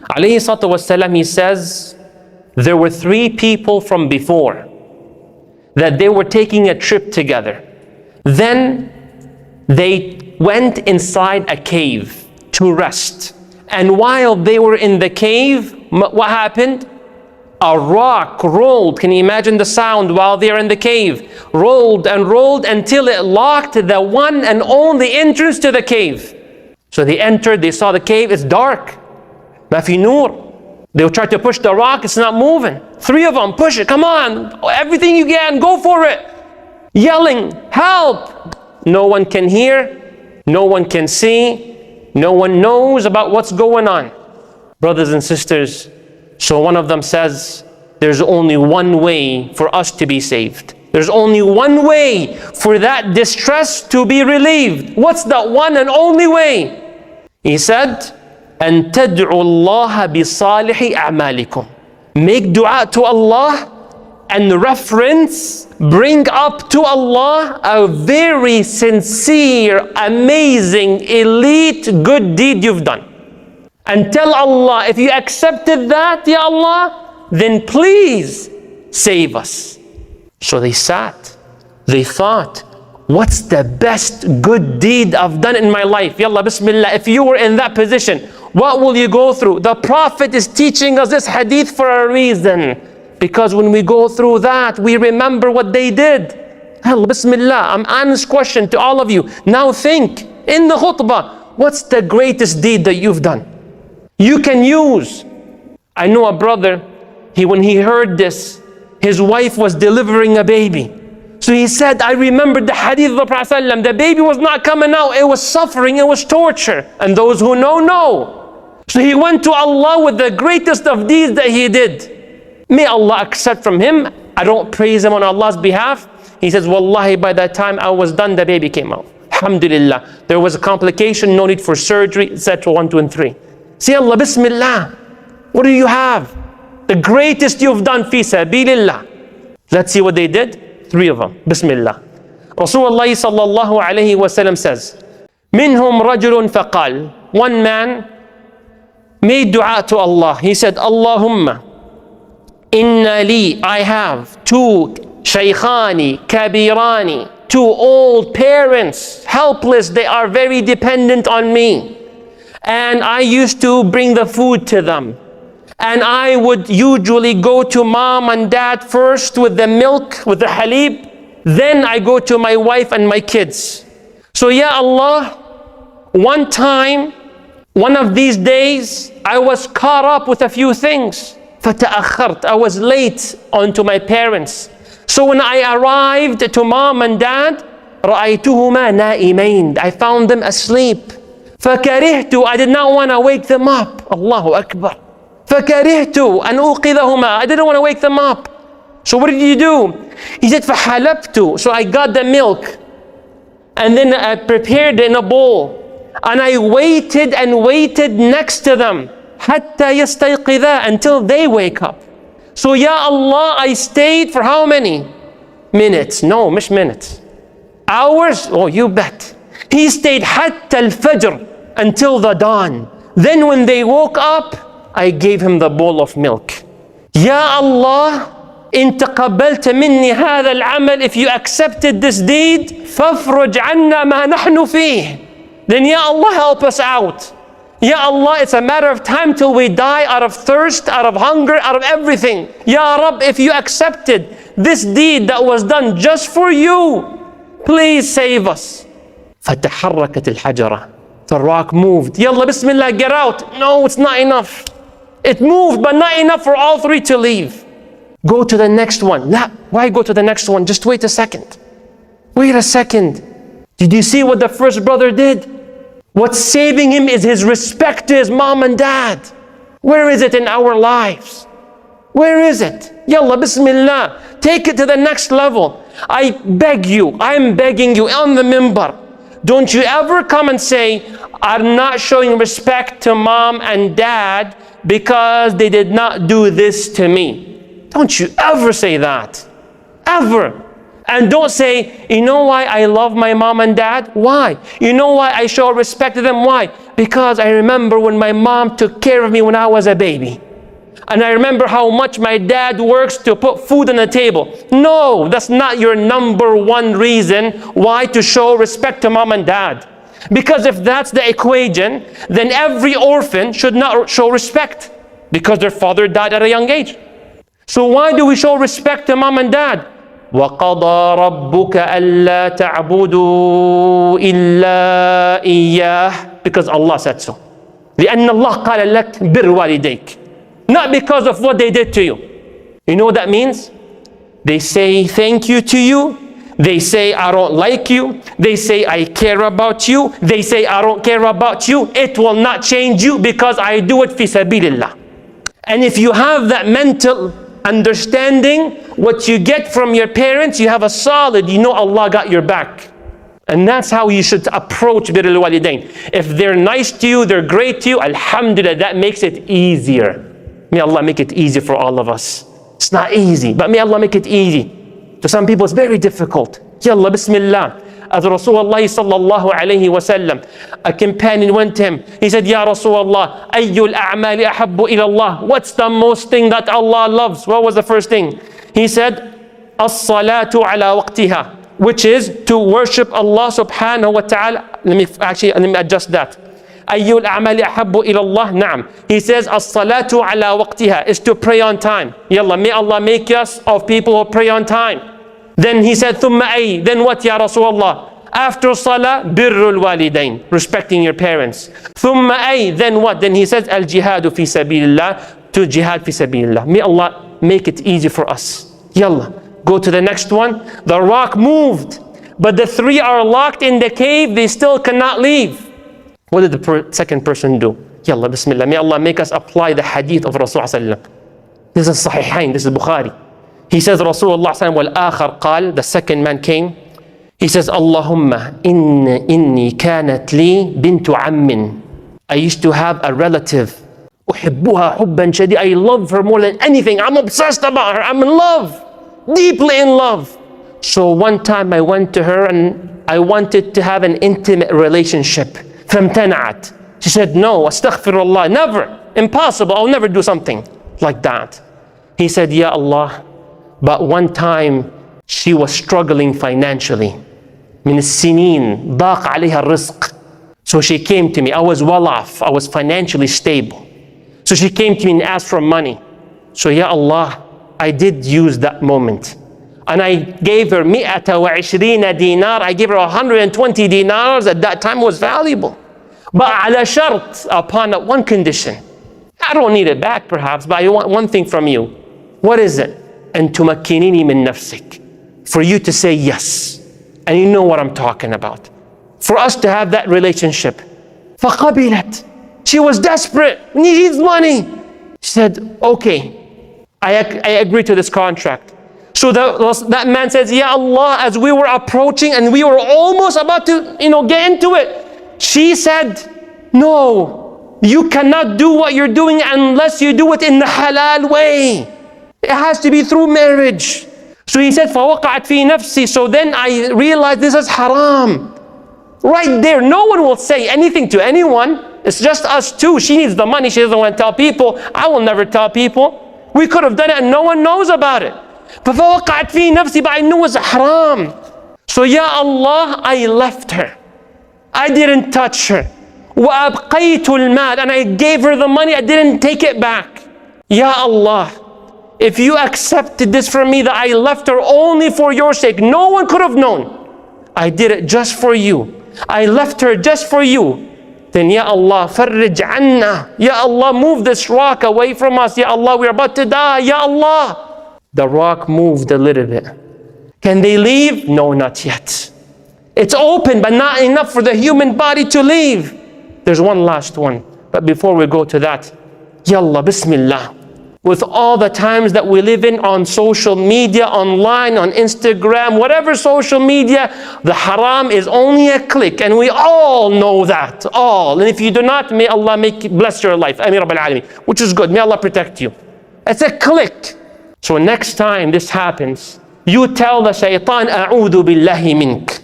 Alayhi salatu wasalam, he says, there were 3 people from before that they were taking a trip together. Then they went inside a cave to rest. And while they were in the cave, what happened? A rock rolled. Can you imagine the sound while they're in the cave? Rolled and rolled until it locked the one and only entrance to the cave. So they entered, they saw the cave, it's dark. Ma fi noor. They would try to push the rock, it's not moving. 3 of them, push it, come on, everything you can, go for it. Yelling, help! No one can hear, no one can see, no one knows about what's going on. Brothers and sisters, so one of them says, there's only one way for us to be saved. There's only one way for that distress to be relieved. What's that one and only way? He said, أن تدعوا الله بصالح أعمالكم. Make dua to Allah and reference, bring up to Allah a very sincere, amazing, elite good deed you've done. And tell Allah, if you accepted that, Ya Allah, then please save us. So they sat, they thought, what's the best good deed I've done in my life? Yalla, Bismillah, if you were in that position, what will you go through? The Prophet is teaching us this hadith for a reason. Because when we go through that, we remember what they did. Yalla, Bismillah, I'm honest question to all of you. Now think, in the khutbah, what's the greatest deed that you've done? You can use. I know a brother, when he heard this, his wife was delivering a baby. So he said, I remembered the hadith of the Prophet ﷺ. The baby was not coming out. It was suffering. It was torture. And those who know, know. So he went to Allah with the greatest of deeds that he did. May Allah accept from him. I don't praise him on Allah's behalf. He says, Wallahi, by that time I was done, the baby came out. Alhamdulillah. There was a complication, no need for surgery, etc. 1, 2, and 3. Say Allah, Bismillah. What do you have? The greatest you've done, fi sabilillah. Let's see what they did. 3 of them. Bismillah. Rasulullah sallallahu alayhi wa sallam says, Minhum rajulun faqal. One man made dua to Allah. He said, Allahumma, inna li, I have 2 shaykhani kabirani, 2 old parents, helpless, they are very dependent on me. And I used to bring the food to them. And I would usually go to mom and dad first with the milk, with the halib. Then I go to my wife and my kids. So Ya Allah, one time, one of these days, I was caught up with a few things. فَتَأَخَّرْت, I was late onto my parents. So when I arrived to mom and dad, رَأَيْتُهُمَا نَائِمَيْن, I found them asleep. فَكَرِهْتُ, I did not want to wake them up. Allahu Akbar. فَكَرِهْتُ أَنْ أُوقِظَهُمَا, I didn't want to wake them up. So what did you do? He said, فَحَلَبْتُ, so I got the milk. And then I prepared it in a bowl. And I waited and waited next to them. حَتَّى يَسْتَيْقِظَا, until they wake up. So Ya Allah, I stayed for how many? Minutes. No, mish minutes. Hours? Oh, you bet. He stayed حَتَّى الْفَجْرِ, until the dawn. Then when they woke up, I gave him the bowl of milk. Ya Allah, إن تقبلت مني هذا العمل, if you accepted this deed, فافرج عنا ما نحن فيه. Then Ya Allah, help us out. Ya Allah, it's a matter of time till we die out of thirst, out of hunger, out of everything. Ya Rabb, if you accepted this deed that was done just for you, please save us. فتحركت الحجرة. The rock moved. Yalla, Bismillah, get out. No, it's not enough. It moved, but not enough for all 3 to leave. Go to the next one. Nah, why go to the next one? Just wait a second. Wait a second. Did you see what the first brother did? What's saving him is his respect to his mom and dad. Where is it in our lives? Where is it? Yalla, Bismillah. Take it to the next level. I beg you, I'm begging you on the minbar. Don't you ever come and say, I'm not showing respect to mom and dad because they did not do this to me. Don't you ever say that. Ever. And don't say, you know why I love my mom and dad? Why? You know why I show respect to them? Why? Because I remember when my mom took care of me when I was a baby. And I remember how much my dad works to put food on the table. No, that's not your number one reason why to show respect to mom and dad. Because if that's the equation, then every orphan should not show respect because their father died at a young age. So why do we show respect to mom and dad? وَقَضَى رَبُّكَ أَلَّا تَعْبُدُوا إِلَّا إِيَّاهُ. Because Allah said so. لأن الله قال لك بر والديك. Not because of what they did to you. You know what that means? They say thank you to you. They say I don't like you. They say I care about you. They say I don't care about you. It will not change you because I do it fi sabilillah. And if you have that mental understanding, what you get from your parents, you have a solid, you know Allah got your back. And that's how you should approach birrul walidain. If they're nice to you, they're great to you, alhamdulillah, that makes it easier. May Allah make it easy for all of us. It's not easy, but may Allah make it easy. To some people it's very difficult. Yalla, bismillah. As Rasulullah sallallahu alayhi wa sallam, a companion went to him. He said, Ya Rasulullah, ayyul a'mali ahabbu ila Allah. What's the most thing that Allah loves? What was the first thing? He said, as-salatu ala waqtiha, which is to worship Allah subhanahu wa ta'ala. Let me adjust that. Ayyul a'mali ahabbu ila Allah. Naam. He says, as-salatu ala waqtiha is to pray on time. Yalla, may Allah make us of people who pray on time. Then he said, ثُمَّ أَيْ. Then what, Ya Rasulullah? After salah, birrul walidain, respecting your parents. ثُمَّ أَيْ. Then what? Then he says, al-jihadu fi sabilillah, to jihad fi sabilillah. May Allah make it easy for us. Yalla, go to the next one. The rock moved, but the three are locked in the cave. They still cannot leave. What did the second person do? Yalla, bismillah. May Allah make us apply the hadith of Rasulullah. This is Sahihain, this is Bukhari. He says, Rasulullah wal-akhar qal, the second man came. He says, Allahumma inni kanat li bintu ammin. I used to have a relative. Uhibbuha hubban shadid. I love her more than anything. I'm obsessed about her. I'm in love. Deeply in love. So one time I went to her and I wanted to have an intimate relationship. فامتنعت. She said, no, astaghfirullah. Never. Impossible. I'll never do something like that. He said, Ya Allah. But one time she was struggling financially. من السنين ضاق عليها الرزق. So she came to me. I was well off. I was financially stable. So she came to me and asked for money. So Ya Allah, I did use that moment. And I gave her 120 dinar. I gave her 120 dinars. At that time was valuable. But على شرط, upon one condition. I don't need it back perhaps, but I want one thing from you. What is it? أن تمكنيني من نفسك. For you to say yes. And you know what I'm talking about. For us to have that relationship. فقبلت. She was desperate. Needs money. She said, okay, I agree to this contract. So that man says, Ya Allah, as we were approaching and we were almost about to, get into it, she said, no, you cannot do what you're doing unless you do it in the halal way. It has to be through marriage. So he said, فَوَقَعَتْ فِي نَفْسِي. So then I realized this is haram. Right there, no one will say anything to anyone. It's just us two. She needs the money. She doesn't want to tell people. I will never tell people. We could have done it and no one knows about it. فَوَقَعَتْ فِي نَفْسِي. But I knew it was haram. So Ya Allah, I left her. I didn't touch her. وَأَبْقَيْتُ الْمَالِ. And I gave her the money. I didn't take it back. Ya Allah, if you accepted this from me, that I left her only for your sake, no one could have known. I did it just for you. I left her just for you. Then Ya Allah, farrij anna. Ya Allah, move this rock away from us. Ya Allah, we're about to die. Ya Allah. The rock moved a little bit. Can they leave? No, not yet. It's open, but not enough for the human body to leave. There's one last one. But before we go to that, Yalla, Bismillah. With all the times that we live in on social media, online, on Instagram, whatever social media, the haram is only a click, and we all know that, all. And if you do not, may Allah bless your life, Ameen Rabbil Alameen, which is good. May Allah protect you. It's a click. So next time this happens, You tell the shaitan, A'udhu billahi mink.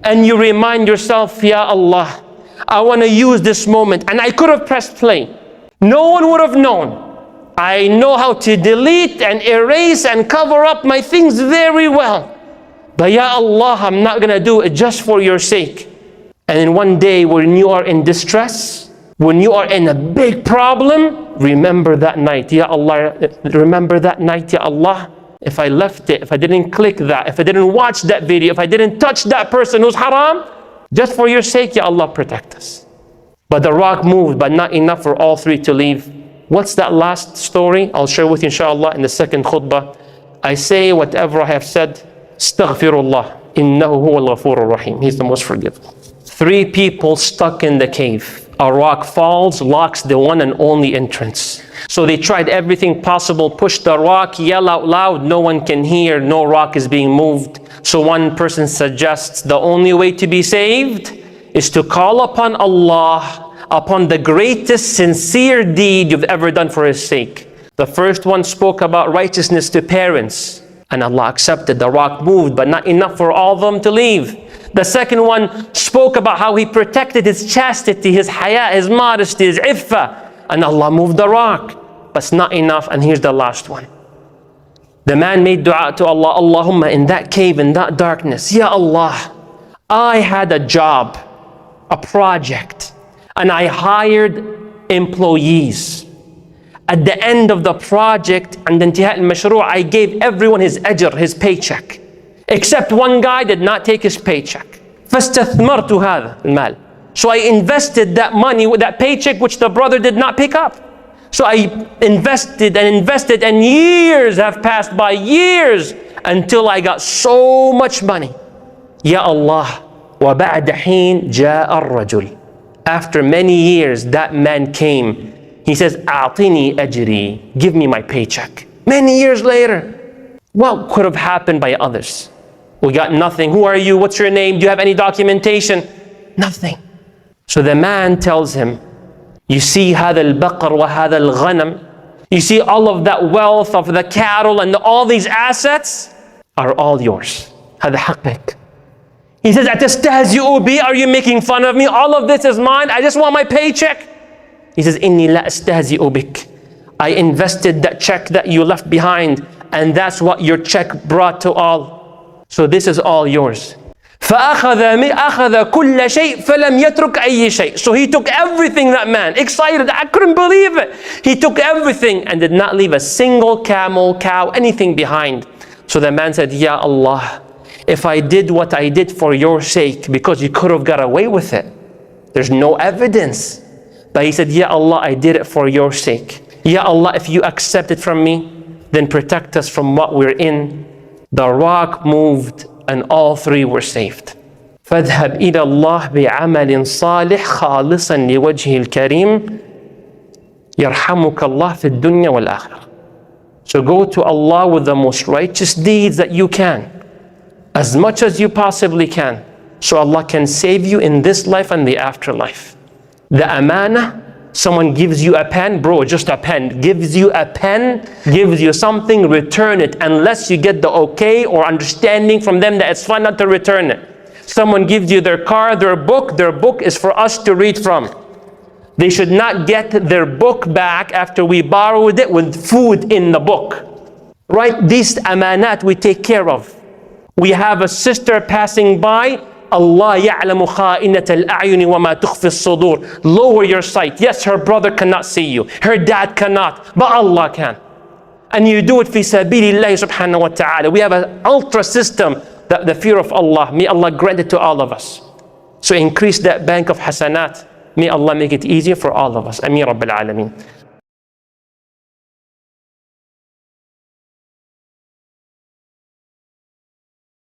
And you remind yourself, Ya Allah, I want to use this moment. And I could have pressed play. No one would have known. I know how to delete and erase and cover up my things very well. But Ya Allah, I'm not going to do it just for your sake. And then one day when you are in distress, when you are in a big problem, remember that night. Ya Allah, remember that night, Ya Allah. If I left it, if I didn't click that, if I didn't watch that video, if I didn't touch that person who's haram, just for your sake, Ya Allah, protect us. But the rock moved, but not enough for all three to leave. What's that last story? I'll share with you, inshallah, in the second khutbah. I say whatever I have said, Astaghfirullah, innahu huwa al-ghafur rahim. He's the most forgiving. 3 people stuck in the cave. A rock falls, locks the one and only entrance. So they tried everything possible, push the rock, yell out loud, no one can hear, no rock is being moved. So one person suggests the only way to be saved is to call upon Allah, upon the greatest sincere deed you've ever done for His sake. The first one spoke about righteousness to parents, and Allah accepted. The rock moved, but not enough for all of them to leave. The second one spoke about how he protected his chastity, his haya, his modesty, his iffah, and Allah moved the rock. But it's not enough, and here's the last one. The man made dua to Allah, Allahumma, in that cave, in that darkness, Ya Allah, I had a job, a project, and I hired employees. At the end of the project, and intihā al-mashru', I gave everyone his ajr, his paycheck. Except one guy did not take his paycheck. فَاسْتَثْمَرْتُ هَذَا الْمَالِ. So I invested that money, that paycheck, which the brother did not pick up. So I invested and invested, and years have passed by, years, until I got so much money. Ya Allah, وَبَعْدَ حِينَ جَاءَ الرَّجُلِ. After many years, that man came. He says, أعطني أجري, give me my paycheck. Many years later, what could have happened by others? We got nothing. Who are you? What's your name? Do you have any documentation? Nothing. So the man tells him, you see هذا البقر وهذا الغنم, you see all of that wealth of the cattle and all these assets are all yours. هذا حقك. He says, أتستهزئ بي? Are you making fun of me? All of this is mine. I just want my paycheck. He says, إني لا أستهزئ بك. I invested that check that you left behind, and that's what your check brought to all. So this is all yours. فأخذ كل شيء فلم يترك أي شيء. So he took everything, that man, excited. I couldn't believe it. He took everything and did not leave a single camel, cow, anything behind. So the man said, Ya Allah, if I did what I did for your sake, because you could have got away with it, there's no evidence. But he said, Ya Allah, I did it for your sake. Ya Allah, if you accept it from me, then protect us from what we're in. The rock moved and all three were saved. فَاذْهَبْ إِلَى اللَّهِ بِعَمَلٍ صَالِحٍ خَالِصًا لِوَجْهِ الْكَرِيمِ يَرْحَمُكَ اللَّهُ فِي الدُّنْيَا وَالْآخِرَةِ. So go to Allah with the most righteous deeds that you can, as much as you possibly can, so Allah can save you in this life and the afterlife. The amana, someone gives you a pen, bro, just a pen, gives you a pen, gives you something, return it, unless you get the okay or understanding from them that it's fine not to return it. Someone gives you their car, their book is for us to read from. They should not get their book back after we borrowed it with food in the book. Right? These amanat we take care of. We have a sister passing by, Allah ya'lamu kha'inat al-a'yuni wa ma tukhfi as-sudur. Lower your sight. Yes, her brother cannot see you. Her dad cannot, but Allah can. And you do it fi sabilillah subhanahu wa ta'ala. We have an ultra system, the fear of Allah. May Allah grant it to all of us. So increase that bank of hasanat. May Allah make it easier for all of us. Ameen Rabbil Alameen.